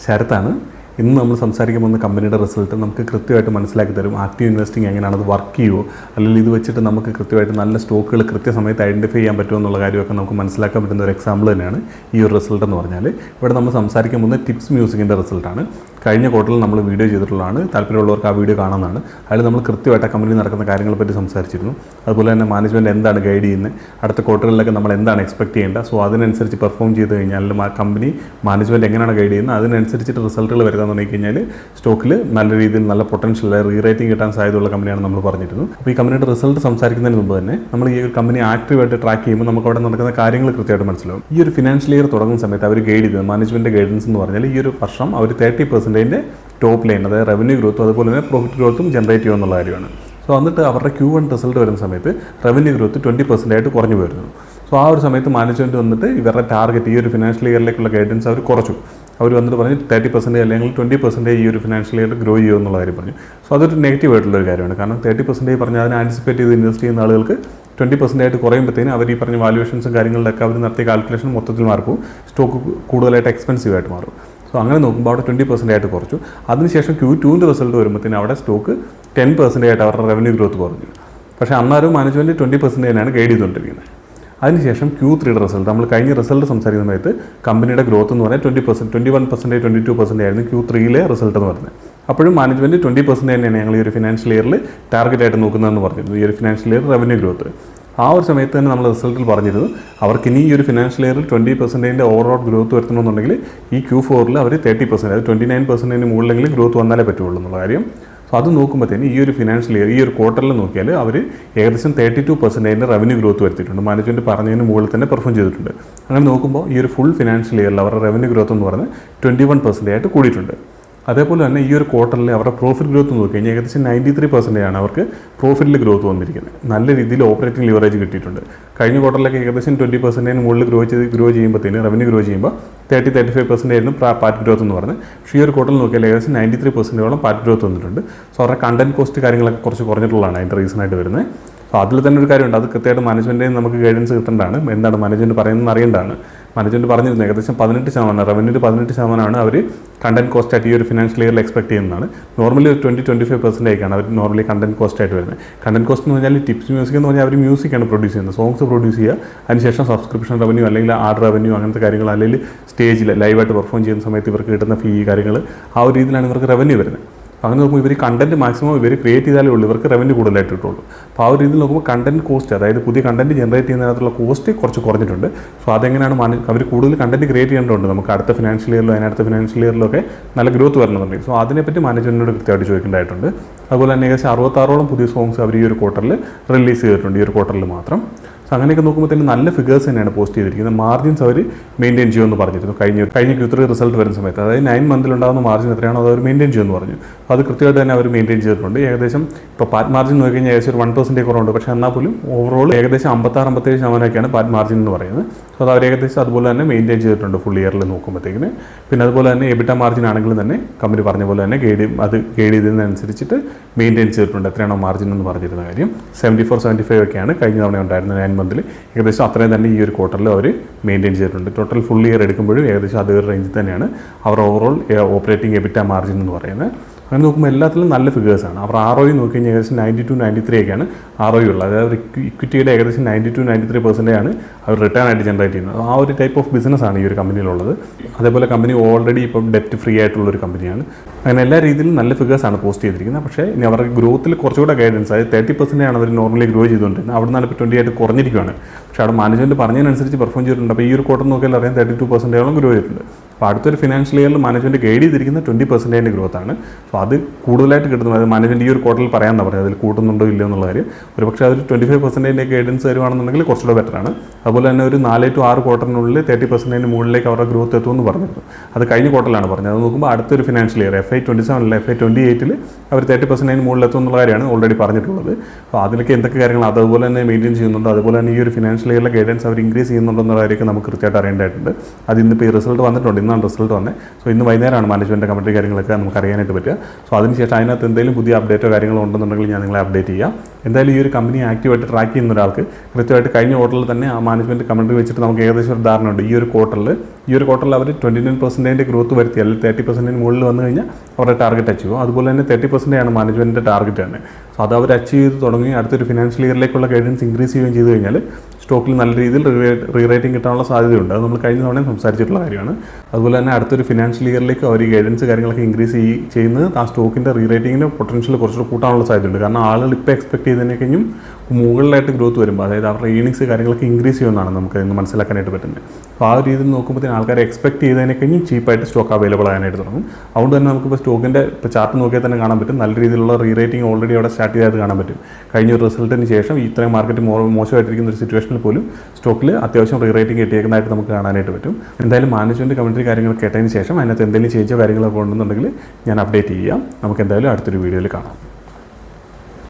ശരത്താണ്. ഇന്ന് നമ്മൾ സംസാരിക്കാൻ പോകുന്ന കമ്പനിയുടെ റിസൾട്ട് നമുക്ക് കൃത്യമായിട്ട് മനസ്സിലാക്കി തരും. ആക്റ്റീവ് ഇൻവെസ്റ്റിംഗ് എങ്ങനെയാണ്, അത് വർക്ക് ചെയ്യുമോ, അല്ലെങ്കിൽ ഇത് വെച്ചിട്ട് നമുക്ക് കൃത്യമായിട്ട് നല്ല സ്റ്റോക്കുകൾ കൃത്യസമയത്ത് ഐഡൻറ്റിഫൈ ചെയ്യാൻ പറ്റുമോ എന്നുള്ള കാര്യമൊക്കെ നമുക്ക് മനസ്സിലാക്കാൻ പറ്റുന്ന ഒരു എക്സാമ്പിൾ തന്നെയാണ് ഈ ഒരു റിസൾട്ട് എന്ന് പറഞ്ഞാൽ. ഇവിടെ നമ്മൾ സംസാരിക്കാൻ പോകുന്ന ടിപ്സ് മ്യൂസിക്കിൻ്റെ റിസൾട്ടാണ്. കഴിഞ്ഞ ക്വാർട്ടറിൽ നമ്മൾ വീഡിയോ ചെയ്തിട്ടുള്ളതാണ്. താല്പര്യമുള്ളവർക്ക് ആ വീഡിയോ കാണാവുന്നതാണ്. അതിൽ നമ്മൾ കൃത്യമായിട്ട് ആ കമ്പനി നടക്കുന്ന കാര്യങ്ങളെപ്പറ്റി സംസാരിച്ചിരുന്നു. അതുപോലെ തന്നെ മാനേജ്മെൻറ്റ് എന്താണ് ഗൈഡ് ചെയ്യുന്നത്, അടുത്ത ക്വാർട്ടറിലൊക്കെ നമ്മൾ എന്താണ് എക്സ്പെക്ട് ചെയ്യേണ്ടത്, സോ അതിനനുസരിച്ച് പെർഫോം ചെയ്ത് കഴിഞ്ഞാൽ ആ കമ്പനി മാനേജ്മെൻറ്റ് എങ്ങനെയാണ് ഗൈഡ് ചെയ്യുന്നത്, അതിനനുസരിച്ചിട്ട് റിസൾട്ടുകൾ വരുന്നതെന്ന് പറഞ്ഞു കഴിഞ്ഞാൽ സ്റ്റോക്കിൽ നല്ല രീതിയിൽ നല്ല പൊട്ടൻഷ്യൽ റീറേറ്റിംഗ് കിട്ടാൻ സാധ്യതയുള്ള കമ്പനിയാണ് നമ്മൾ പറഞ്ഞിരുന്നു. അപ്പോൾ ഈ കമ്പനിയുടെ റിസൾട്ട് സംസാരിക്കുന്നതിന് മുമ്പ് തന്നെ നമ്മൾ ഈ ഒരു കമ്പനി ആക്റ്റീവായിട്ട് ട്രാക്ക് ചെയ്യുമ്പോൾ നമുക്ക് അവിടെ നടക്കുന്ന കാര്യങ്ങൾ കൃത്യമായിട്ട് മനസ്സിലാവും. ഈ ഒരു ഫിനാൻഷ്യൽ ഇയർ തുടങ്ങുന്ന സമയത്ത് അവർ ഗൈഡ് ചെയ്തത്, മാനേജ്മെൻറ്റ് ഗൈഡൻസ് എന്ന് പറഞ്ഞാൽ ഈ ഒരു വർഷം അവർ 30% ടോപ്പ് ലൈൻ, അതായത് റവന്യൂ ഗ്രോത്തും അതുപോലെ തന്നെ പ്രോഫിറ്റ് ഗ്രോത്തും ജനറേറ്റ് ചെയ്യുമെന്നുള്ള കാര്യമാണ്. സോ എന്നിട്ട് അവരുടെ Q1 റിസൾട്ട് വരുന്ന സമയത്ത് റവന്യൂ ഗ്രോത്ത് 20% കുറഞ്ഞു വരുന്നു. സോ ആ ഒരു സമയത്ത് മാനേജ്മെൻറ്റ് വന്നിട്ട് ഇവരുടെ ടാർഗറ്റ് ഈ ഒരു ഫിനാൻഷ്യൽ ഇയറിലേക്കുള്ള ഗൈഡൻസ് അവർ കുറച്ചു. അവർ വന്നിട്ട് പറഞ്ഞ് 30% അല്ലെങ്കിൽ 20% ഈ ഒരു ഫിനാൻഷ്യൽ ഇയർ ഗ്രോ ചെയ്യുമോ എന്നുള്ള കാര്യം പറഞ്ഞു. സോ അതൊരു നെഗറ്റീവ് ആയിട്ടുള്ളൊരു കാര്യമാണ്. കാരണം 30% പറഞ്ഞാൽ അതിന് ആൻറ്റിസിപ്പേറ്റ് ചെയ്ത് ഇൻവെസ്റ്റ് ചെയ്യുന്ന ആളുകൾക്ക് 20% കുറയുമ്പോഴത്തേനും അവർ ഈ പറഞ്ഞ വാല്യുവേഷൻസും കാര്യങ്ങളിലൊക്കെ അവർ നടത്തിയ കാൽക്കുലേഷൻ മൊത്തത്തിൽ മാറും, സ്റ്റോക്ക് കൂടുതലായിട്ട് എക്സ്പെൻസീവ് ആയിട്ട് മാറും. സോ അങ്ങനെ നോക്കുമ്പോൾ അവിടെ 20% കുറച്ചു. അതിനുശേഷം Q2 റിസൾട്ട് വരുമ്പോഴത്തേനും അവിടെ സ്റ്റോക്ക് 10% അവരുടെ റവന്യൂ ഗ്രോത്ത് കുറഞ്ഞു. പക്ഷേ അന്നേരം മാനേജ്മെൻറ്റ് 20% തന്നെയാണ് ഗൈഡ് ചെയ്തുകൊണ്ടിരിക്കുന്നത്. അതിനുശേഷം Q3 റിസൾട്ട്, നമ്മൾ കഴിഞ്ഞ റിസൾട്ട് സംസാരിക്കുന്ന സമയത്ത് കമ്പനിയുടെ ഗ്രോത്ത് എന്ന് പറഞ്ഞാൽ 20%, 21%, 22% ആയിരുന്നു Q3 റിസൾട്ട് എന്ന് പറയുന്നത്. അപ്പോഴും മാനേജ്മെൻറ്റ് 20% തന്നെയാണ് ഞങ്ങൾ ഈ ഒരു ഫിനാൻഷ്യൽ ഇയറിൽ ടാർഗറ്റായിട്ട് നോക്കുന്നതെന്ന് പറഞ്ഞിരുന്നു, ഈ ഒരു ഫിനാൻഷ്യൽ ഇയർ റവന്യൂ ഗ്രോത്ത്. ആ ഒരു സമയത്ത് തന്നെ നമ്മൾ റിസൾട്ടിൽ പറഞ്ഞിരുന്നു അവർക്ക് ഇനി ഈ ഒരു ഫിനാൻഷ്യൽ ഇയറിൽ 20% ഓവറോൾ ഗ്രോത്ത് വരുത്തണമെന്നുണ്ടെങ്കിൽ ഈ Q4 അവർ 30%, അതായത് 29% മുകളിലെങ്കിലും ഗ്രോത്ത് വന്നാലേ പറ്റുള്ളൂ എന്നുള്ള കാര്യം. സോ അത് നോക്കുമ്പോഴത്തേന് ഈ ഒരു ഫിനാൻഷ്യൽ ഇയർ ഈ ഒരു ക്വാർട്ടറിൽ നോക്കിയാൽ അവർ ഏകദേശം 32% റവന്യൂ ഗ്രോത്ത് വരുത്തിയിട്ടുണ്ട്. മാനേജ്മെൻറ്റ് പറഞ്ഞതിന് മുകളിൽ തന്നെ പെർഫോം ചെയ്തിട്ടുണ്ട്. അങ്ങനെ നോക്കുമ്പോൾ ഈ ഒരു ഫുൾ ഫിനാൻഷ്യൽ ഇയറിൽ അവരുടെ റവന്യൂ ഗ്രോത്ത് എന്ന് പറയുന്നത് 21% കൂടിയിട്ടുണ്ട്. അതേപോലെ തന്നെ ഈ ഒരു ക്വാർട്ടറിൽ അവരുടെ പ്രോഫിറ്റ് ഗ്രോത്ത് നോക്കി കഴിഞ്ഞാൽ ഏകദേശം 93% അവർക്ക് പ്രോഫിറ്റിൽ ഗ്രോത്ത് വന്നിരിക്കുന്നത്. നല്ല രീതിയിൽ ഓപ്പറേറ്റിംഗ് ലിവറേജ് കിട്ടിയിട്ടുണ്ട്. കഴിഞ്ഞ ക്വാർട്ടറിലൊക്കെ ഏകദേശം 20% മുകളിൽ ഗ്രോ ചെയ്യുമ്പോഴത്തേന് റവന്യൂ ഗ്രോ ചെയ്യുമ്പോൾ 35% ആയിരുന്നു പാറ്റ് ഗ്രോത്ത് എന്ന് പറഞ്ഞത്. പക്ഷേ ഈ ഒരു ക്വാർട്ടറിൽ നോക്കിയാൽ ഏകദേശം 93% പാറ്റ് ഗ്രോത്ത് വന്നിട്ടുണ്ട്. സോ അവരുടെ കണ്ടന്റ് കോസ്റ്റ് കാര്യങ്ങളൊക്കെ കുറച്ച് കുറഞ്ഞിട്ടുള്ളതാണ് അതിൻ്റെ റീസണായിട്ട് വരുന്നത്. സോ അതിൽ തന്നെ ഒരു കാര്യമുണ്ട്, അത് കൃത്യമായിട്ട് മാനേജ്മെൻറ്റിന് നമുക്ക് ഗൈഡൻസ് കിട്ടേണ്ടതാണ്. എന്താണ് മാനേജ്മെൻറ്റ് പറയുന്നത് അറിയേണ്ടതാണ്. മാനേജ്മെൻറ്റ് പറഞ്ഞിരുന്നത് ഏകദേശം 18%, റവന്യൂവിൽ 18% അവർ കണ്ടന്റ് കോസ്റ്റ് ആയിട്ട് ഈ ഒരു ഫിനാൻഷ്യൽ ഇയറിൽ എക്സ്പെക്ട് ചെയ്യുന്നതാണ്. നോർമലി ഒരു 20-25% ആയിക്കാണ് അവർ നോർമലി കണ്ടന്റ് കോസ്റ്റ് ആയിട്ട് വരുന്നത്. കണ്ടന്റ് കോസ്റ്റ് എന്ന് പറഞ്ഞാൽ ടിപ്സ് മ്യൂസിക് എന്ന് പറഞ്ഞാൽ അവർ മ്യൂസിക്കാണ് പ്രൊഡ്യൂസ് ചെയ്യുന്നത്, സോങ്സ് പ്രൊഡ്യൂസ് ചെയ്യുക, അതിനുശേഷം സബ്സ്ക്രിപ്ഷൻ റവന്യൂ അല്ലെങ്കിൽ ആഡ് റവന്യൂ അങ്ങനത്തെ കാര്യങ്ങൾ, അല്ലെങ്കിൽ സ്റ്റേജിൽ ലൈവായിട്ട് പെർഫോം ചെയ്യുന്ന സമയത്ത് ഇവർക്ക് കിട്ടുന്ന ഫീ കാര്യങ്ങൾ, ആ ഒരു രീതിയിലാണ് ഇവർക്ക് റവന്യൂ വരുന്നത്. അങ്ങനെ നോക്കുമ്പോൾ ഇവർ കണ്ടന്റ് മാക്സിമം ഇവർ ക്രിയേറ്റ് ചെയ്താലേ ഉള്ളൂ ഇവർക്ക് റവന്യൂ കൂടുതലായിട്ട് കിട്ടുള്ളൂ. അപ്പോൾ ആ ഒരു രീതിയിൽ നോക്കുമ്പോൾ കണ്ടന്റ് കോസ്റ്റ്, അതായത് പുതിയ കണ്ടന്റ് ജനറേറ്റ് ചെയ്യുന്നതിനകത്തുള്ള കോസ്റ്റ് കുറച്ച് കുറഞ്ഞിട്ടുണ്ട്. സോ അതെങ്ങനെയാണ് അവർ കൂടുതൽ കണ്ടന്റ് ക്രിയേറ്റ് ചെയ്യേണ്ടതുണ്ട് നമുക്ക് അടുത്ത ഫിനാൻഷ്യൽ ഇയറിലോ അതിനടുത്ത ഫിനാൻഷ്യൽ ഇയറിലൊക്കെ നല്ല ഗ്രോത്ത് വരണമെന്നുണ്ടെങ്കിൽ. സോ അതിനെപ്പറ്റി മാനേജ്മെൻറ്റിനോട് കൃത്യമായിട്ട് ചോദിക്കേണ്ടതായിട്ടുണ്ട്. അതുപോലെ തന്നെ ഏകദേശം 66ഓളം പുതിയ സോങ്സ് അവർ ഈ ഒരു ക്വാർട്ടറിൽ റിലീസ് ചെയ്തിട്ടുണ്ട്, ഈ ഒരു ക്വാർട്ടറിൽ മാത്രം. സോ അങ്ങനെയൊക്കെ നോക്കുമ്പോഴത്തേനും നല്ല ഫിഗേഴ്സ് തന്നെയാണ് പോസ്റ്റ് ചെയ്തിരിക്കുന്നത്. മാർജിൻസ് അവർ മെയിൻറ്റെയിൻ ചെയ്യുമെന്ന് പറഞ്ഞിരുന്നു കഴിഞ്ഞ Q3 റിസൾട്ട് വരുന്ന സമയത്ത്, അതായത് 9 മന്തിലുണ്ടാകുന്ന മാർജിൻ എത്രയാണോ അത് അവർ മെയിൻറ്റെയിൻ ചെയ്യുമെന്ന് പറഞ്ഞു. അത് കൃത്യമായിട്ട് തന്നെ അവർ മെയിൻറ്റെയിൻ ചെയ്തിട്ടുണ്ട്. ഏകദേശം ഇപ്പോൾ പാറ്റ് മാർജിൻ നോക്കി കഴിഞ്ഞാൽ ഏകദേശം ഒരു 1% കുറവുണ്ട്. പക്ഷേ എന്നാൽ പോലും ഓവറോൾ ഏകദേശം 56-57% പാറ്റ് മാർജിൻ എന്ന് പറയുന്നത്. സോ അത് അവർ ഏകദേശം അതുപോലെ തന്നെ മെയിൻറ്റെയിൻ ചെയ്തിട്ടുണ്ട് ഫുൾ ഇയറിൽ നോക്കുമ്പോഴത്തേക്കിന്. പിന്നെ അതുപോലെ തന്നെ EBITDA മാർജിൻ ആണെങ്കിലും തന്നെ കമ്പനി പറഞ്ഞ പോലെ തന്നെ ഗൈഡ് ചെയ്തതിനനുസരിച്ചിട്ട് മെയിൻറ്റെയിൻ ചെയ്തിട്ടുണ്ട്. എത്രയാണോ മാർജിൻ എന്ന് പറഞ്ഞിരുന്ന കാര്യം 74-75 ഒക്കെയാണ് കഴിഞ്ഞ തവണ ഉണ്ടായിരുന്നത് 9 മന്തിൽ. ഏകദേശം അത്രയും തന്നെ ഈ ഒരു ക്വാർട്ടറിൽ അവർ മെയിൻറ്റെയിൻ ചെയ്തിട്ടുണ്ട്. ടോട്ടൽ ഫുൾ ഇയർ എടുക്കുമ്പോഴും ഏകദേശം അതേ റേഞ്ചിൽ തന്നെയാണ് അവർ ഓവറോൾ ഓപ്പറേറ്റിംഗ് EBITDA മാർജിൻ എന്ന് പറയുന്നത്. അങ്ങനെ നോക്കുമ്പോൾ എല്ലാത്തിലും നല്ല ഫിഗേഴ്സാണ്. അവർ ROE നോക്കി കഴിഞ്ഞാൽ ഏകദേശം 92-93 ഒക്കെയാണ് ROE ഉള്ളത്. അതായത് ഇക്വിറ്റിയുടെ ഏകദേശം 92-93% ആണ് അവർ റിട്ടേൺ ആയിട്ട് ജനറേറ്റ് ചെയ്യുന്നത്. ആ ഒരു ടൈപ്പ് ഓഫ് ബിസിനസ്സാണ് ഈ ഒരു കമ്പനിയിലുള്ളത്. അതേപോലെ കമ്പനി ഓൾറെഡി ഇപ്പം ഡെപ്റ്റ് ഫ്രീ ആയിട്ടുള്ളൊരു കമ്പനിയാണ്. അങ്ങനെ എല്ലാ രീതിയിലും നല്ല ഫിഗേഴ്സാണ് പോസ്റ്റ് ചെയ്തിരിക്കുന്നത്. പക്ഷേ ഇനി അവരുടെ ഗ്രോത്തിൽ കുറച്ചുകൂടെ ഗൈഡൻസ്, അതായത് 30% ആണ് അവർ നോർമലി ഗ്രോ ചെയ്തുകൊണ്ടിരുന്നത്. അവിടെ നിന്നാണ് ഇപ്പോൾ 20 ആയിട്ട് കുറഞ്ഞിരിക്കുകയാണ്. പക്ഷേ അവിടെ മാനേജ്മെൻറ്റ് പറഞ്ഞതിനനുസരിച്ച് പെർഫോം ചെയ്തിട്ടുണ്ട്. അപ്പോൾ ഈ ഒരു ക്വാർട്ടർ നോക്കിയാൽ അറിയാം 32% ഗ്രോ ചെയ്തിട്ടുണ്ട്. അപ്പോൾ അടുത്തൊരു ഫിനാൻഷ്യൽ ഇയറിൽ മാനേജ്മെൻറ്റ് ഗൈഡ് ചെയ്തിരിക്കുന്ന 20% ഗ്രോത്താണ്. സോ അത് കൂടുതലായിട്ട് കിട്ടുന്നത്, അത് മാനേജ്മെൻറ്റ് ഈ ഒരു ക്വാർട്ടറിൽ പറയാമെന്നാണ് പറഞ്ഞത്, അതിൽ കൂട്ടുന്നുണ്ടോ ഇല്ലയോ എന്നുള്ള കാര്യം. ഒരു പക്ഷേ അതൊരു 25% ഗൈഡൻസ് തരുവാണെന്നുണ്ടെങ്കിൽ കുറച്ചുകൂടെ ബെറ്ററാണ്. അതുപോലെ തന്നെ ഒരു 4-6 ക്വാർട്ടറിനുള്ളിൽ 30% മുകളിലേക്ക് അവരുടെ ഗ്രോത്ത് എത്തുമെന്ന് പറഞ്ഞിരുന്നു. അത് കഴിഞ്ഞ ക്വാർട്ടറിലാണ് പറഞ്ഞത്. അത് നോക്കുമ്പോൾ അടുത്തൊരു ഫിനാൻഷ്യൽ ഇയർ FY27 FY28 അവർ 30% മുകളിൽ എത്തും എന്നുള്ള കാര്യമാണ് ഓൾറെഡി പറഞ്ഞിട്ടുള്ളത്. അപ്പോൾ അതിലൊക്കെ എന്തൊക്കെ കാര്യങ്ങൾ അതുപോലെ തന്നെ മെയിൻറ്റെയിൻ ചെയ്യുന്നുണ്ടോ, അതുപോലെ തന്നെ ഈ ഒരു ഫിനാൻഷ്യൽ ഇയറിലെ ഗൈഡൻസ് അവർ ഇൻക്രീസ് ചെയ്യുന്നുണ്ടോ എന്നുള്ള കാര്യമൊക്കെ നമുക്ക് കൃത്യമായിട്ട് അറിയേണ്ടതായിട്ടുണ്ട്. അത് ഇന്നിപ്പോൾ ഈ റിസൾട്ട് വന്നിട്ടുണ്ട്. ഇന്നാണ് നിന്നാണ് റിസൾട്ട് വന്നത്. സോ ഇന്ന് വൈകുന്നേരമാണ് മാനേജ്മെൻറ്റ് കമ്മിറ്റി കാര്യങ്ങളൊക്കെ നമുക്ക് അറിയാനായിട്ട് പറ്റുക. സോ അതിനുശേഷം അതിനകത്ത് എന്തെങ്കിലും പുതിയ അപ്ഡേറ്റോ കാര്യങ്ങളോ ഉണ്ടെന്നുണ്ടെങ്കിൽ ഞാൻ നിങ്ങളെ അപ്ഡേറ്റ് ചെയ്യാം. എന്തായാലും ഈ ഒരു കമ്പനി ആക്റ്റീവായിട്ട് ട്രാക്ക് ചെയ്യുന്ന ഒരാൾക്ക് കൃത്യമായിട്ട് കഴിഞ്ഞ ക്വാർട്ടറിൽ തന്നെ ആ മാനേജ്മെൻറ്റ് കമ്മിറ്റി വെച്ചിട്ട് നമുക്ക് ഏകദേശം ഒരു ധാരണ ഉണ്ട്. ഈ ഒരു ക്വാർട്ടറിൽ അവർ 29% ഗ്രോത്ത് വരുത്തി, അല്ലെങ്കിൽ 30% മുകളിൽ വന്നു കഴിഞ്ഞാൽ അവരുടെ ടാർഗറ്റ് അച്ചീവ് ചെയ്യും. അതുപോലെ തന്നെ 30% ആണ് മാനേജ്മെൻറ്റിൻ്റെ ടാർഗറ്റ് തന്നെ. സോ അത് അവർ അച്ചീവ് ചെയ്ത് തുടങ്ങി അടുത്തൊരു ഫിനാൻഷ്യൽ ഇയറിലേക്കുള്ള ഗൈഡൻസ് ഇൻക്രീസ് ചെയ്യുകയും ചെയ്ത് കഴിഞ്ഞാൽ സ്റ്റോക്കിൽ നല്ല രീതിയിൽ റീറേറ്റിംഗ് കിട്ടാനുള്ള സാധ്യതയുണ്ട്. അത് നമ്മൾ കഴിഞ്ഞ തവണയും സംസാരിച്ചിട്ടുള്ള കാര്യമാണ്. അതുപോലെ തന്നെ അടുത്തൊരു ഫിനാൻഷ്യൽ ഇയറിലേക്ക് അവർ ഈ ഗൈഡൻസ് കാര്യങ്ങളൊക്കെ ഇൻക്രീസ് ചെയ്യുന്നത് ആ സ്റ്റോക്കിൻ്റെ റീറേറ്റിങ്ങിൻ്റെ പൊട്ടൻഷ്യൽ കുറച്ചുകൂടി കൂട്ടാനുള്ള സാധ്യതയുണ്ട്. കാരണം ആളുകൾ ഇപ്പോൾ എക്സ്പെക്ട് ചെയ്തതിനെ കഴിഞ്ഞും മുകളിലായിട്ട് ഗ്രോത്ത് വരുമ്പോൾ, അതായത് അവരുടെ ഏണിങ്സ് കാര്യങ്ങളൊക്കെ ഇൻക്രീസ് ചെയ്യുമെന്നാണ് നമുക്ക് ഇന്ന് മനസ്സിലാക്കാനായിട്ട് പറ്റുന്നത്. അപ്പോൾ ആ ഒരു രീതിയിൽ നോക്കുമ്പോഴത്തേന് ആൾക്കാരെ എക്സ്പെക്ട് ചെയ്തതിനെ കഴിഞ്ഞും ചീപ്പായിട്ട് സ്റ്റോക്ക് അവൈലബിൾ ആകാനായിട്ട് തുടങ്ങും. അതുകൊണ്ട് തന്നെ നമുക്കിപ്പോൾ സ്റ്റോക്കിൻ്റെ ഇപ്പോൾ ചാർട്ട് നോക്കിയാൽ തന്നെ കാണാൻ പറ്റും, നല്ല രീതിയിലുള്ള റീറേറ്റിംഗ് ഓൾറെഡി അവിടെ സ്റ്റാർട്ട് ചെയ്തായിട്ട് കാണാൻ പറ്റും. കഴിഞ്ഞ ഒരു റിസൾട്ടിന് ശേഷം ഇത്രയും മാർക്കറ്റ് മോശമായിട്ടിരിക്കുന്ന ഒരു സിറ്റുവേഷനിൽ പോലും സ്റ്റോക്കിൽ അത്യാവശ്യം റീറേറ്റിംഗ് കിട്ടിയേക്കുന്നതായിട്ട് നമുക്ക് കാണാനായിട്ട് പറ്റും. എന്തായാലും മാനേജ്മെൻറ്റ് കമ്മിറ്റി കാര്യങ്ങൾ കേട്ടതിന് ശേഷം അതിനകത്ത് എന്തെങ്കിലും ചേഞ്ചോ കാര്യങ്ങളൊക്കെ ഉണ്ടെന്നുണ്ടെങ്കിൽ ഞാൻ അപ്ഡേറ്റ് ചെയ്യാം. നമുക്ക് എന്തായാലും അടുത്തൊരു വീഡിയോയിൽ കാണാം.